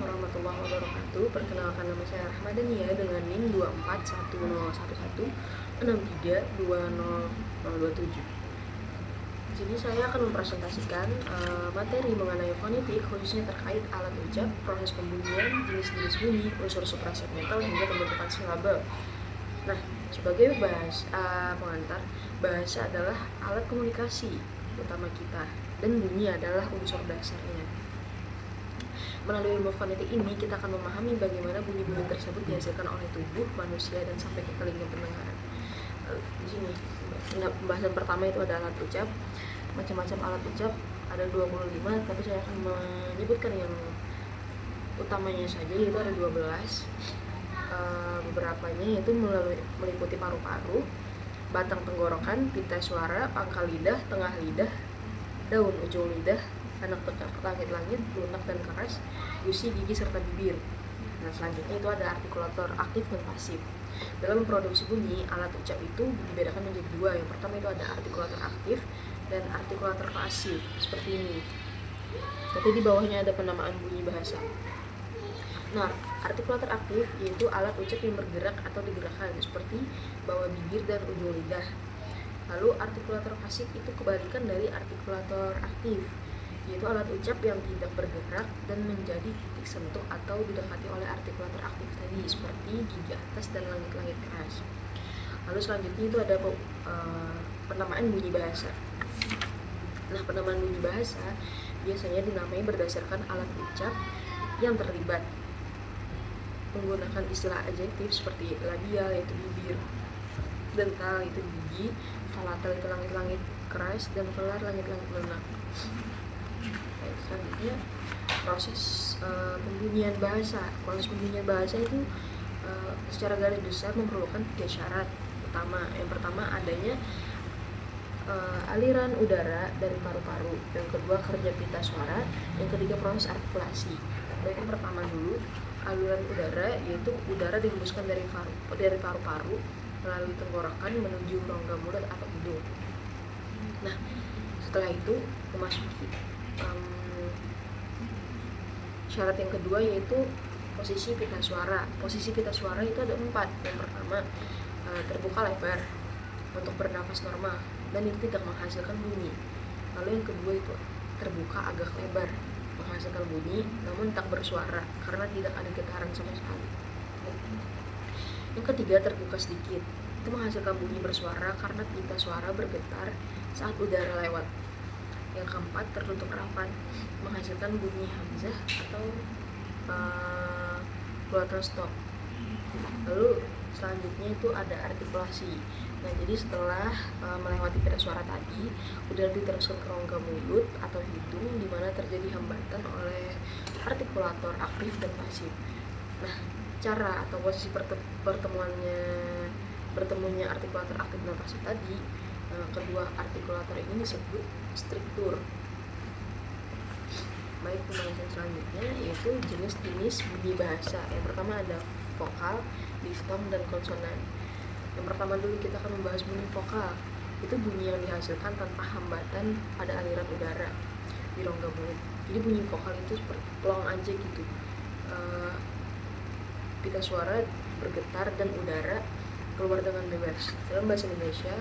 warahmatullahi wabarakatuh. Perkenalkan, nama saya Rahmadania dengan NIM 2410111632027. Di sini saya akan mempresentasikan materi mengenai fonetik, khususnya terkait alat ucap, proses pembunyian, jenis-jenis bunyi, unsur suprasegmental hingga pembentukan silabel. Nah, sebagai pengantar, bahasa adalah alat komunikasi utama kita dan bunyi adalah unsur dasarnya. Melalui ilmu fonetik ini, kita akan memahami bagaimana bunyi-bunyi tersebut dihasilkan oleh tubuh manusia dan sampai ke telinga pendengaran. Di sini, pembahasan pertama itu ada alat ucap. Macam-macam alat ucap ada 25, tapi saya akan menyebutkan yang utamanya saja, yaitu ada 12. Beberapanya yaitu meliputi paru-paru, batang tenggorokan, pita suara, pangkal lidah, tengah lidah, daun ujung lidah, anak tekak, langit-langit, lunak dan keras, gusi, gigi, serta bibir. Nah, selanjutnya itu ada artikulator aktif dan pasif. Dalam memproduksi bunyi, alat ucap itu dibedakan menjadi dua. Yang pertama itu ada artikulator aktif dan artikulator pasif, seperti ini. Tapi di bawahnya ada penamaan bunyi bahasa. Nah, artikulator aktif yaitu alat ucap yang bergerak atau digerakkan, seperti bawah bibir dan ujung lidah. Lalu artikulator pasif itu kebalikan dari artikulator aktif, yaitu alat ucap yang tidak bergerak dan menjadi titik sentuh atau didekati oleh artikulator aktif tadi, seperti gigi atas dan langit-langit keras. Lalu selanjutnya itu ada penamaan bunyi bahasa. Nah, penamaan bunyi bahasa biasanya dinamai berdasarkan alat ucap yang terlibat, menggunakan istilah adjektif seperti labial yaitu bibir, dental itu gigi, palatal itu langit-langit keras, dan velar langit-langit lunak. Selanjutnya proses pembunyian bahasa. Proses pembunyian bahasa itu secara garis besar memerlukan 3 syarat utama. Yang pertama adanya aliran udara dari paru-paru, yang kedua kerja pita suara, yang ketiga proses artikulasi. Baik, yang pertama dulu, aliran udara yaitu udara dihembuskan dari paru-paru melalui tenggorokan menuju rongga mulut atau hidung. Nah, setelah itu memasuki syarat yang kedua yaitu posisi pita suara. Posisi pita suara itu ada 4. Yang pertama terbuka lebar untuk bernafas normal dan itu tidak menghasilkan bunyi. Lalu yang kedua itu terbuka agak lebar, menghasilkan bunyi namun tak bersuara karena tidak ada getaran sama sekali. Yang ketiga terbuka sedikit, itu menghasilkan bunyi bersuara karena pita suara bergetar saat udara lewat. Yang keempat tertutup rapat, menghasilkan bunyi hamzah atau glottal stop. Lalu selanjutnya itu ada artikulasi. Nah, jadi setelah melewati pita suara tadi, udara diteruskan ke rongga mulut atau hidung, di mana terjadi hambatan oleh artikulator aktif dan pasif. Nah, cara atau posisi bertemunya artikulator aktif dan pasif tadi, kedua artikulator ini disebut struktur. Baik, pembahasan selanjutnya yaitu jenis-jenis bunyi bahasa. Yang pertama ada vokal, diftong, dan konsonan. Yang pertama dulu kita akan membahas bunyi vokal. Itu bunyi yang dihasilkan tanpa hambatan pada aliran udara di rongga mulut. Jadi bunyi vokal itu seperti plong aja gitu. Pita suara bergetar dan udara keluar dengan bebas. Dalam bahasa Indonesia,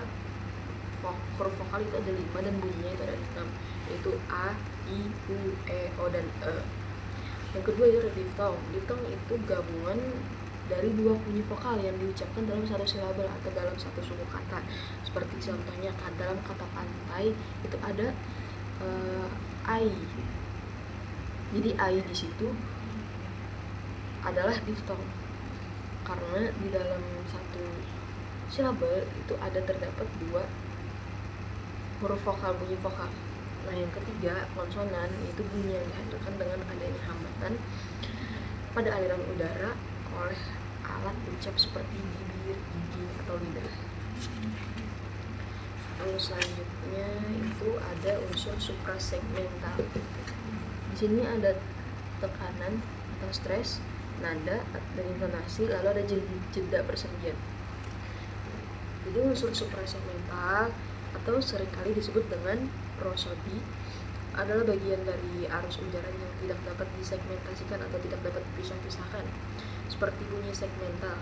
huruf vokal itu ada 5 dan bunyinya itu ada 6, yaitu A, I, U, E, O, dan E. Yang kedua itu ada diftong. Diftong itu gabungan dari 2 bunyi vokal yang diucapkan dalam satu silabel atau dalam satu suku kata. Seperti contohnya dalam kata pantai itu ada ai. Jadi ai di situ adalah diftong karena di dalam satu silabel itu ada terdapat 2 huruf vokal, bunyi vokal. Nah, yang ketiga konsonan, yaitu bunyi yang dihasilkan dengan adanya hambatan pada aliran udara oleh alat ucap seperti bibir, gigi, atau lidah. Lalu selanjutnya itu ada unsur suprasegmental. Di sini ada tekanan atau stres, nada dan intonasi, lalu ada jeda persendian. Jadi unsur suprasegmental atau seringkali disebut dengan prosodi adalah bagian dari arus ujaran yang tidak dapat disegmentasikan atau tidak dapat dipisah-pisahkan, seperti bunyi segmental.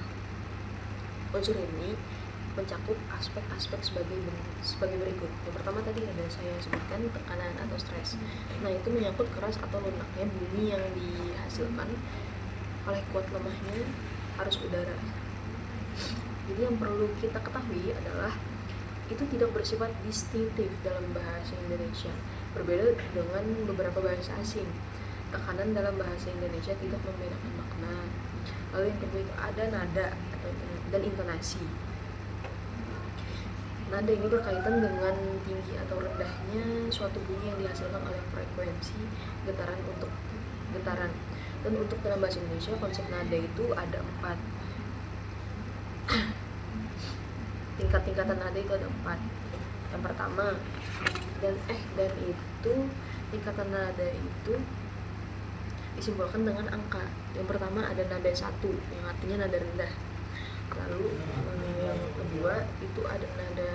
Unsur ini mencakup aspek-aspek sebagai berikut. Yang pertama tadi ada saya sebutkan tekanan atau stres. Nah, itu menyangkut keras atau lunaknya bunyi yang dihasilkan oleh kuat lemahnya arus udara. Jadi yang perlu kita ketahui adalah itu tidak bersifat distintif dalam bahasa Indonesia, berbeda dengan beberapa bahasa asing. Tekanan dalam bahasa Indonesia tidak membedakan makna. Lalu yang kedua itu ada nada dan intonasi. Nada ini berkaitan dengan tinggi atau rendahnya suatu bunyi yang dihasilkan oleh frekuensi getaran. Dan untuk dalam bahasa Indonesia konsep nada itu ada 4. Tingkatan nada itu ada 4. Yang pertama dan itu tingkatan nada itu disimbolkan dengan angka. Yang pertama ada nada 1 yang artinya nada rendah. Lalu yang kedua itu ada nada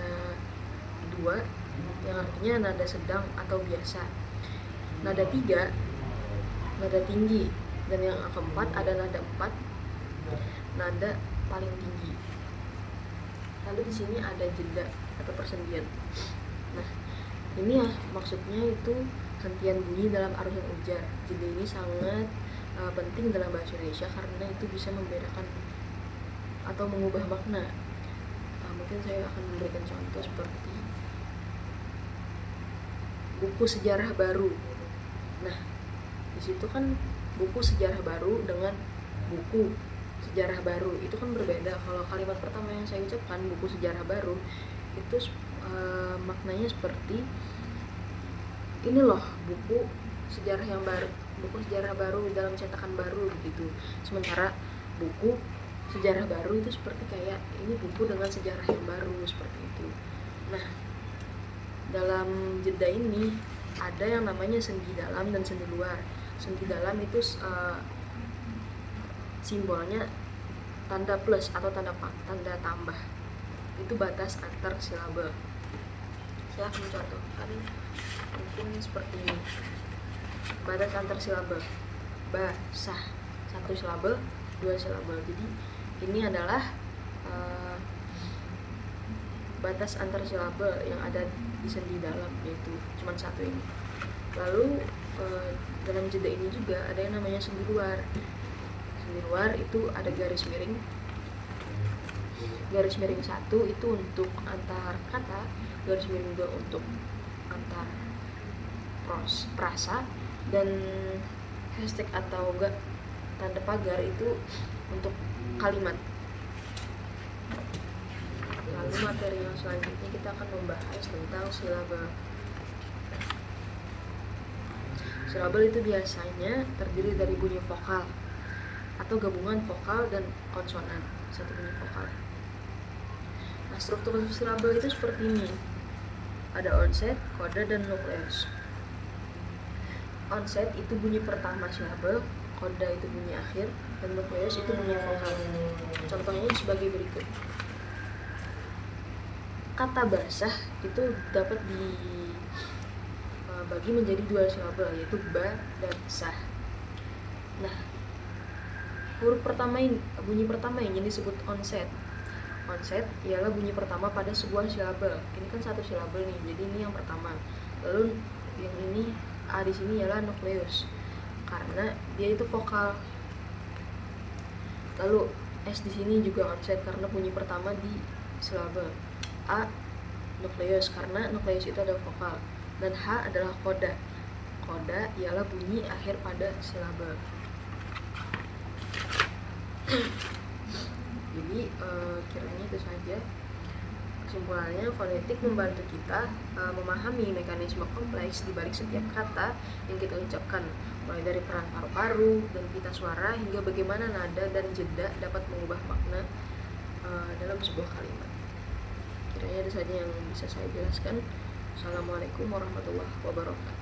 2 yang artinya nada sedang atau biasa. Nada 3 nada tinggi, dan yang keempat ada nada 4 nada paling tinggi. Lalu di sini ada jeda atau persendian. Nah, ini ya maksudnya itu hentian bunyi dalam arusan ujar. Jeda ini sangat penting dalam bahasa Indonesia karena itu bisa membedakan atau mengubah makna. Mungkin saya akan memberikan contoh seperti buku sejarah baru. Nah, di situ kan buku sejarah baru dengan buku sejarah baru itu kan berbeda. Kalau kalimat pertama yang saya ucapkan buku sejarah baru itu maknanya seperti ini loh buku sejarah yang baru, buku sejarah baru dalam cetakan baru begitu. Sementara buku sejarah baru itu seperti kayak ini buku dengan sejarah yang baru seperti itu. Nah, dalam jeda ini ada yang namanya sendi dalam dan sendi luar. Sendi dalam itu simbolnya tanda plus atau tanda tambah. Itu batas antar silabel. Saya akan contohkan mungkin seperti ini. Batas antar silabel. Basah 1 silabel, 2 silabel. Jadi ini adalah batas antar silabel yang ada di sendi dalam, yaitu cuma 1 ini. Lalu dalam jeda ini juga ada yang namanya sendi luar. Sendi luar itu ada garis miring. Garis miring 1 itu untuk antar kata, garis miring 2 untuk antar prasa, dan hashtag atau tanda pagar itu untuk kalimat. Lalu materi yang selanjutnya kita akan membahas tentang silabel. Silabel itu biasanya terdiri dari bunyi vokal atau gabungan vokal dan konsonan, satu bunyi vokal. Nah, struktur silabel itu seperti ini. Ada onset, koda, dan nukleus. Onset itu bunyi pertama silabel, koda itu bunyi akhir, dan nukleus itu bunyi vokal. Contohnya sebagai berikut. Kata basah itu dapat dibagi menjadi 2 silabel, yaitu ba dan sah. Nah, huruf pertama ini, bunyi pertama ini disebut onset. Onset ialah bunyi pertama pada sebuah silabel. Ini kan 1 silabel nih, jadi ini yang pertama. Lalu yang ini A di sini ialah nukleus karena dia itu vokal. Lalu S di sini juga onset karena bunyi pertama di silabel. A nukleus karena nukleus itu ada vokal, dan H adalah koda. Koda ialah bunyi akhir pada silabel. Jadi kiranya itu saja. Kesimpulannya, fonetik membantu kita memahami mekanisme kompleks di balik setiap kata yang kita ucapkan, mulai dari peran paru-paru dan pita suara hingga bagaimana nada dan jeda dapat mengubah makna dalam sebuah kalimat. Kiranya itu saja yang bisa saya jelaskan. Assalamualaikum warahmatullahi wabarakatuh.